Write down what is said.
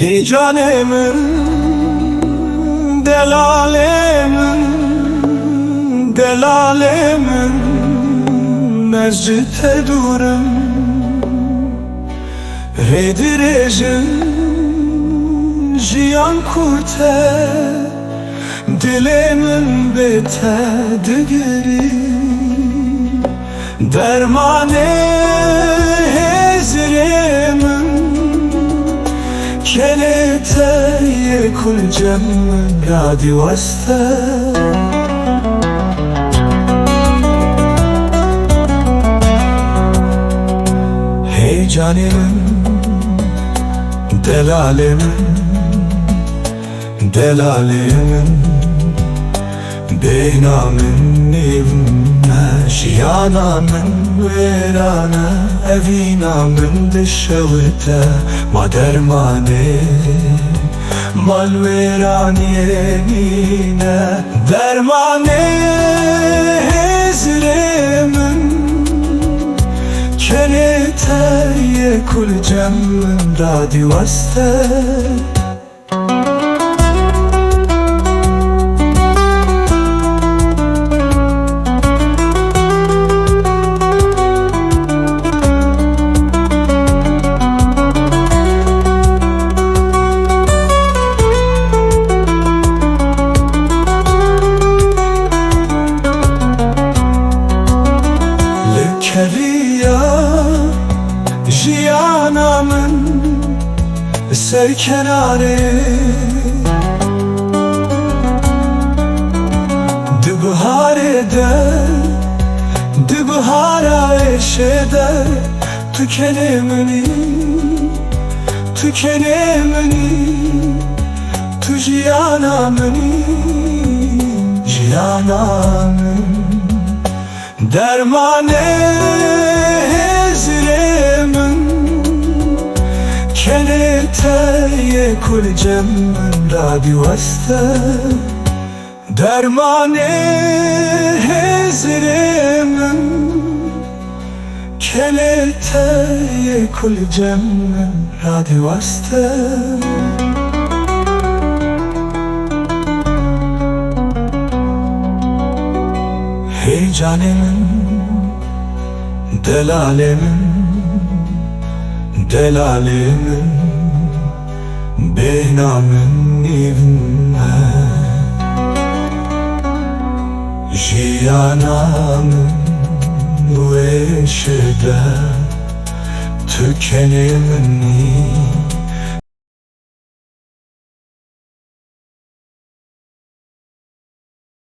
Heyecanımın, delalemin, delalemin mezcite durum redirejin jiyan kurte dilimin bete digeri dermane hezrimin kelite yekul cemmin radi vasta heyecanımın, delalemin, delalemin beynamın evime jiyanamın verana evinamın dışavıta madermane mal veraniyene dermane hezrimin kelite yekul cemmin radi vasta jiyanamın serkenare dibharede dibhara eşede tükenemini tükenemini tu jiyanamını jiyanamın dermane kelite yekul cemmin radi vasta dermane hezrimin kelite yekul cemmin radi vasta heyecanımın, delalemin, delalemin beynamın evime jiyanamın bu eşede tükenemini